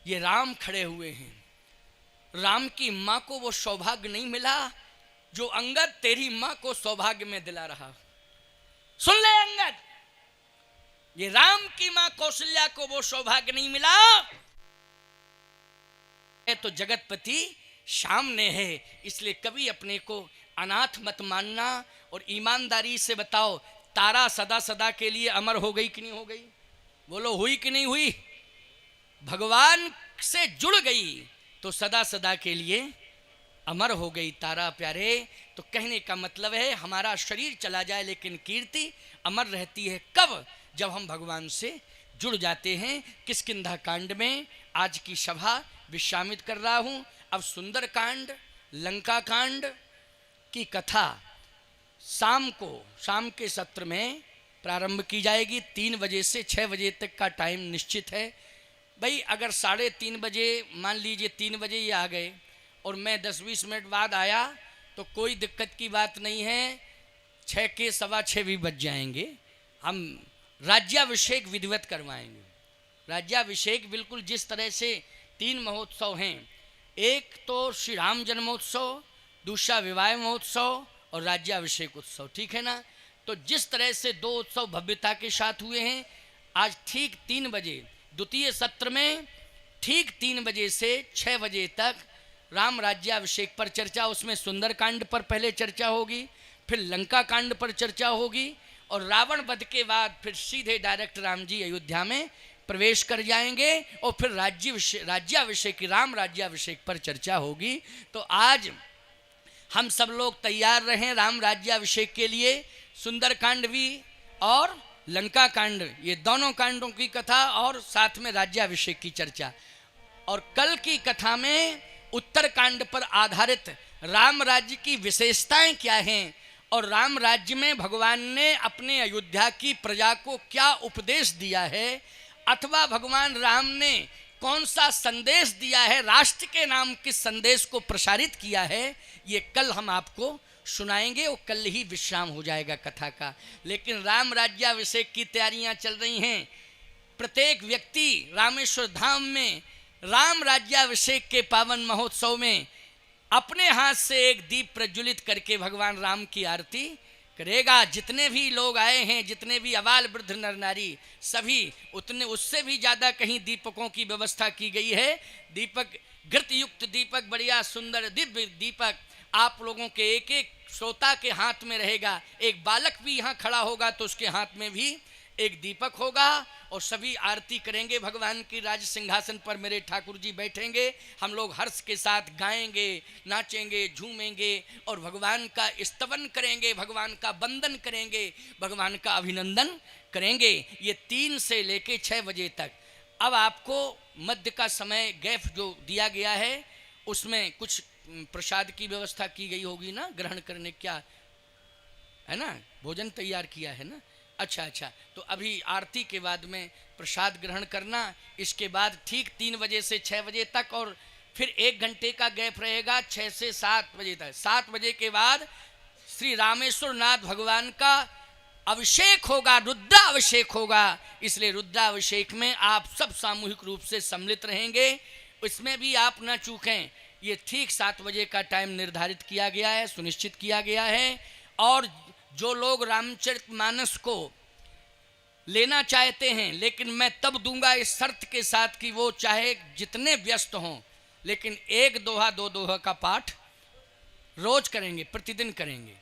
ये राम खड़े हुए हैं, राम की मां को वो सौभाग्य नहीं मिला जो अंगद तेरी मां को सौभाग्य में दिला रहा। सुन ले अंगद, ये राम की मां कौशल्या को वो सौभाग्य नहीं मिला, तो जगतपति सामने है। इसलिए कभी अपने को अनाथ मत मानना और ईमानदारी से बताओ, तारा सदा सदा के लिए अमर हो गई कि नहीं हो गई? बोलो हुई कि नहीं हुई? भगवान से जुड़ गई तो सदा सदा के लिए अमर हो गई तारा प्यारे। तो कहने का मतलब है हमारा शरीर चला जाए लेकिन कीर्ति अमर रहती है। कब? जब हम भगवान से जुड़ जाते हैं। किष्किंधा कांड में आज की सभा विश्रामित कर रहा हूं। अब सुंदर कांड, लंका कांड की कथा शाम के सत्र में प्रारंभ की जाएगी। 3 बजे से 6 बजे तक का टाइम निश्चित है। भाई अगर 3:30 बजे, मान लीजिए 3 बजे ये आ गए और मैं 10-20 मिनट बाद आया तो कोई दिक्कत की बात नहीं है। 6 के 6:15 भी बज जाएंगे। हम राज्याभिषेक विधिवत करवाएंगे। राज्याभिषेक बिल्कुल जिस तरह से 3 महोत्सव हैं, एक तो श्री राम जन्मोत्सव, दूसरा विवाह महोत्सव और राज्याभिषेक उत्सव, ठीक है ना। तो जिस तरह से 2 उत्सव भव्यता के साथ हुए हैं, आज ठीक 3 बजे द्वितीय सत्र में ठीक 3 बजे से 6 बजे तक राम राज्याभिषेक पर चर्चा। उसमें सुंदर कांड पर पहले चर्चा होगी, फिर लंका कांड पर चर्चा होगी और रावण वध के बाद फिर सीधे डायरेक्ट राम जी अयोध्या में प्रवेश कर जाएंगे और फिर राज्याभिषेक, राम राज्याभिषेक पर चर्चा होगी। तो आज हम सब लोग तैयार रहें राम राज्याभिषेक के लिए। सुंदर कांड भी और लंका कांड, ये दोनों कांडों की कथा और साथ में राज्याभिषेक की चर्चा। और कल की कथा में उत्तर कांड पर आधारित राम राज्य की विशेषताएं क्या हैं और राम राज्य में भगवान ने अपने अयोध्या की प्रजा को क्या उपदेश दिया है, अथवा भगवान राम ने कौन सा संदेश दिया है, राष्ट्र के नाम किस संदेश को प्रसारित किया है, ये कल हम आपको सुनाएंगे और कल ही विश्राम हो जाएगा कथा का। लेकिन राम राज्याभिषेक की तैयारियां चल रही हैं। प्रत्येक व्यक्ति रामेश्वर धाम में राम राज्याभिषेक के पावन महोत्सव में अपने हाथ से एक दीप प्रज्वलित करके भगवान राम की आरती करेगा। जितने भी लोग आए हैं, जितने भी अबाल वृद्ध नर नारी, सभी उतने, उससे भी ज़्यादा कहीं दीपकों की व्यवस्था की गई है। दीपक, घृत युक्त दीपक, बढ़िया सुंदर दिव्य दीपक आप लोगों के एक एक श्रोता के हाथ में रहेगा। एक बालक भी यहाँ खड़ा होगा तो उसके हाथ में भी एक दीपक होगा और सभी आरती करेंगे। भगवान की राज सिंहासन पर मेरे ठाकुर जी बैठेंगे। हम लोग हर्ष के साथ गाएंगे, नाचेंगे, झूमेंगे और भगवान का स्तवन करेंगे, भगवान का वंदन करेंगे, भगवान का अभिनंदन करेंगे। ये 3 से लेके 6 बजे तक। अब आपको मध्य का समय गैप जो दिया गया है उसमें कुछ प्रसाद की व्यवस्था की गई होगी ना, ग्रहण करने, क्या है ना, भोजन तैयार किया है ना। अच्छा, तो अभी आरती के बाद में प्रसाद ग्रहण करना। इसके बाद ठीक 3 बजे से 6 बजे तक और फिर 1 घंटे का गैप रहेगा 6 से 7 बजे तक। 7 बजे के बाद श्री रामेश्वर नाथ भगवान का अभिषेक होगा, रुद्राभिषेक होगा। इसलिए रुद्राभिषेक में आप सब सामूहिक रूप से सम्मिलित रहेंगे। इसमें भी आप न चूकें। ये ठीक 7 बजे का टाइम निर्धारित किया गया है, सुनिश्चित किया गया है। और जो लोग रामचरितमानस को लेना चाहते हैं, लेकिन मैं तब दूंगा इस शर्त के साथ कि वो चाहे जितने व्यस्त हों, लेकिन 1 दोहा 2 दोहा का पाठ रोज करेंगे, प्रतिदिन करेंगे।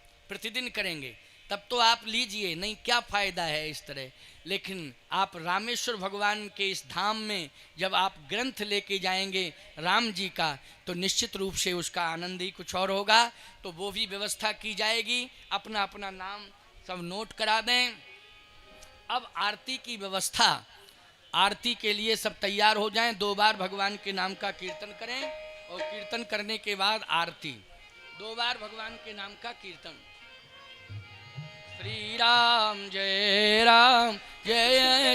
तब तो आप लीजिए, नहीं क्या फ़ायदा है इस तरह। लेकिन आप रामेश्वर भगवान के इस धाम में जब आप ग्रंथ लेके जाएंगे राम जी का, तो निश्चित रूप से उसका आनंद ही कुछ और होगा। तो वो भी व्यवस्था की जाएगी। अपना अपना नाम सब नोट करा दें। अब आरती की व्यवस्था, आरती के लिए सब तैयार हो जाएं। 2 बार भगवान के नाम का कीर्तन करें और कीर्तन करने के बाद आरती। 2 बार भगवान के नाम का कीर्तन। श्री राम जय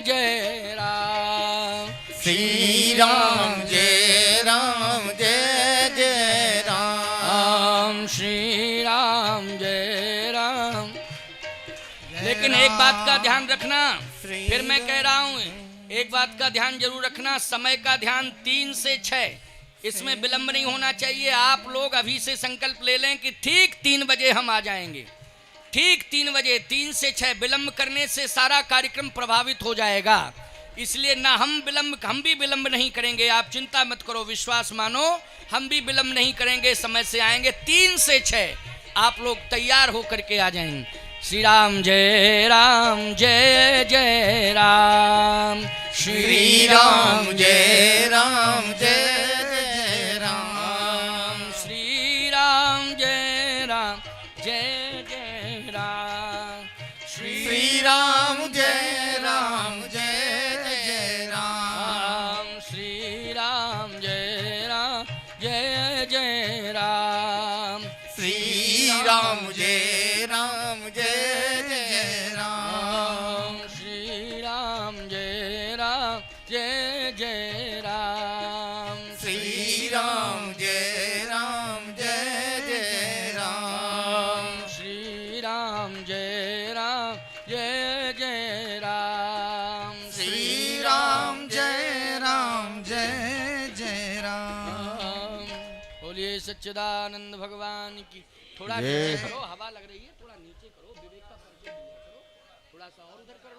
जय राम, श्री राम जय जय राम, श्री राम जय राम। लेकिन एक बात का ध्यान रखना, फिर मैं कह रहा हूं, एक बात का ध्यान जरूर रखना, समय का ध्यान 3 से 6, इसमें विलंब नहीं होना चाहिए। आप लोग अभी से संकल्प ले लें कि ठीक 3 बजे हम आ जाएंगे, ठीक 3 बजे। 3 से 6 विलंब करने से सारा कार्यक्रम प्रभावित हो जाएगा। इसलिए ना हम भी विलंब नहीं करेंगे। आप चिंता मत करो, विश्वास मानो, हम भी विलंब नहीं करेंगे, समय से आएंगे। 3 से 6 आप लोग तैयार होकर के आ जाएंगे। श्री राम जय जय राम, श्री राम जय जय राम, श्री राम जय जय राम, श्री राम जय जय राम, श्री राम जय जय राम, श्री राम जय जय राम, श्री राम जय जय राम, श्री राम जय जय राम, श्री राम जय जय राम, श्री राम जय जय राम। बोलिए सच्चिदानंद भगवान की। थोड़ा नीचे करो, हवा लग रही है, थोड़ा नीचे करो, विवेक का परिचय दिया करो, थोड़ा सा और उधर कर लो।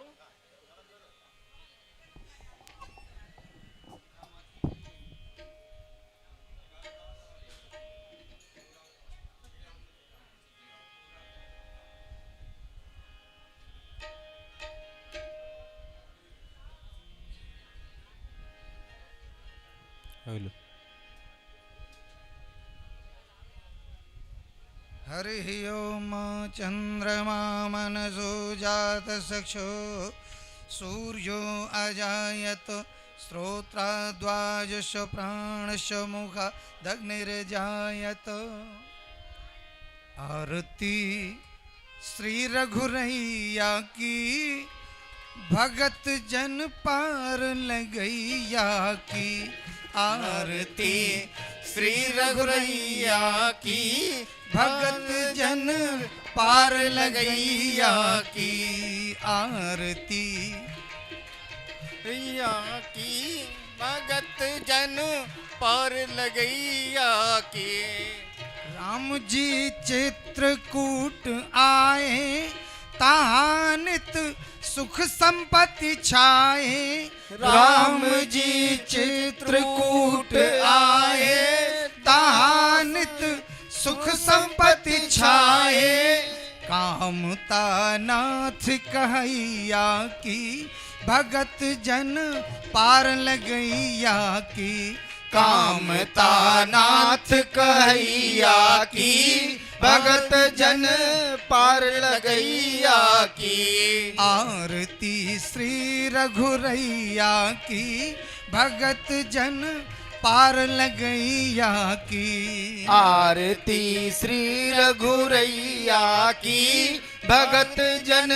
हरि ओम चंद्रमा मनसो जात चक्षु सूर्यो अजायत श्रोत्राद्वाजश प्राणश मुखादग्निर्जायत। आरती श्री रघुरैया की, भगत जन पार लगैया की। आरती श्री रघुरैया की, भगत जन पार लगैया की। आरती रैया की, भगत जन पार लगैया की। राम जी चित्रकूट आए, ताहानित सुख संपत्ति छाए। राम जी चित्रकूट आए, ताहानित सुख संपत्ति छाए। कामता नाथ कहैया की, भगत जन पार लगैया की। कामता नाथ कहैया की, भगत जन पार लगैया की। आरती श्री रघुरैया की, भगत जन पार लगैया की। आरती श्री रघुरैया की, भगत जन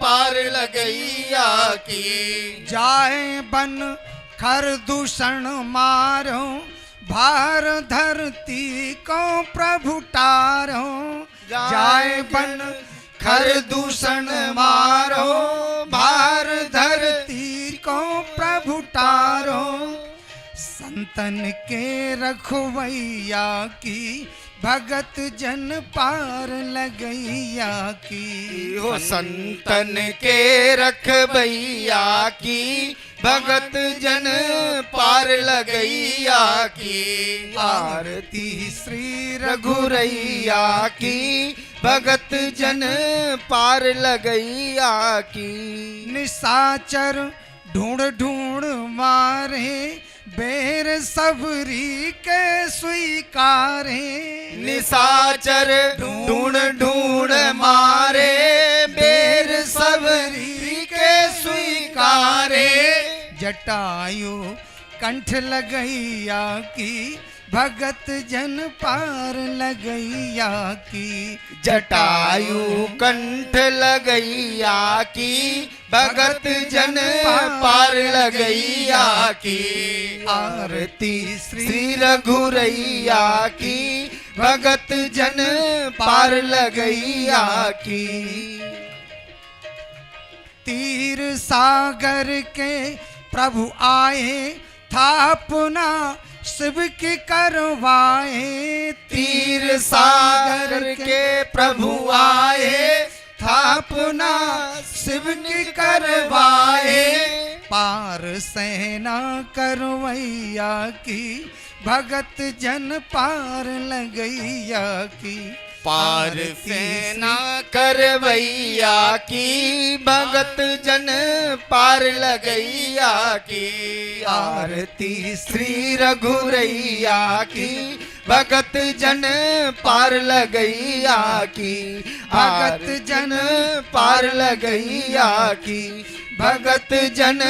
पार लगैया की। जाए बन खर दूषण मारो, भार धरती को प्रभु टारो। जाए बन खर दूषण मारो, भार धरती को प्रभु टारो। संत संतन के रखवैया की भगत जन पार लगैया की। हो संतन के रखबैया की भगत जन पार लगैया की। आरती श्री रघुरैया की भगत जन पार लगैया की। निशाचर ढूंढ ढूंढ मारे बेर सबरी के स्वीकारे। निशाचर ढूंढ ढूंढ मारे बेर सबरी के स्वीकारे। जटायु कंठ लगैया की भगत जन पार लगैया की। जटायु कंठ लगैया की भगत जन पार लगैया की। आरती श्री रघुरैया की भगत जन पार लगैया की। तीर सागर के प्रभु आए थापना शिव की करवाए। तीर सागर के प्रभु आए थापना शिव की करवाए। पार सेना करवैया की भगत जन पार लगैया की। पार सेना करवैया की भगत जन पार लगैया की। आरती श्री रघुरैया की भगत जन पार लगैया की। भगत जन पार लगैया की भगत जन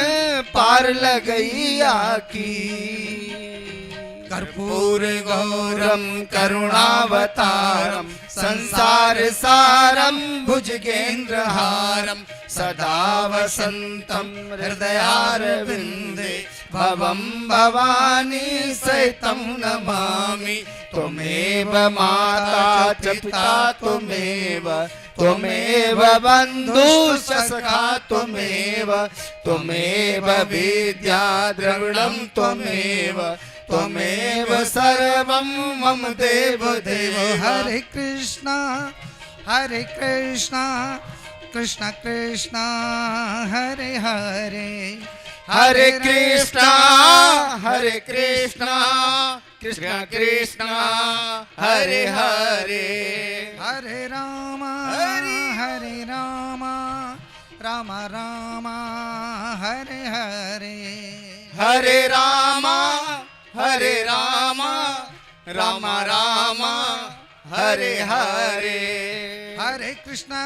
पार लगैया की। कर्पूर गौरम करुणावतारम संसार सारम भुजगेन्द्रहारम सदा वसंतम हृदयारविंदे भवम भवानी सहितं नमामि। त्वमेव माता च पिता त्वमेव त्वमेव बन्धुश्च सखा त्वमेव त्वमेव विद्या द्रविणं त्वमेव त्वमेव सर्वं मम देव देव। हरे कृष्णा कृष्ण कृष्ण हरे हरे। हरे कृष्णा कृष्ण कृष्ण हरे हरे। हरे राम राम राम हरे हरे। हरे राम राम राम हरे हरे। हरे कृष्णा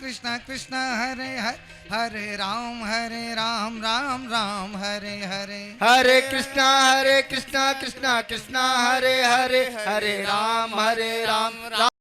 कृष्ण कृष्ण हरे हरे। हरे राम राम राम हरे हरे। हरे कृष्णा कृष्ण कृष्ण हरे हरे। हरे राम राम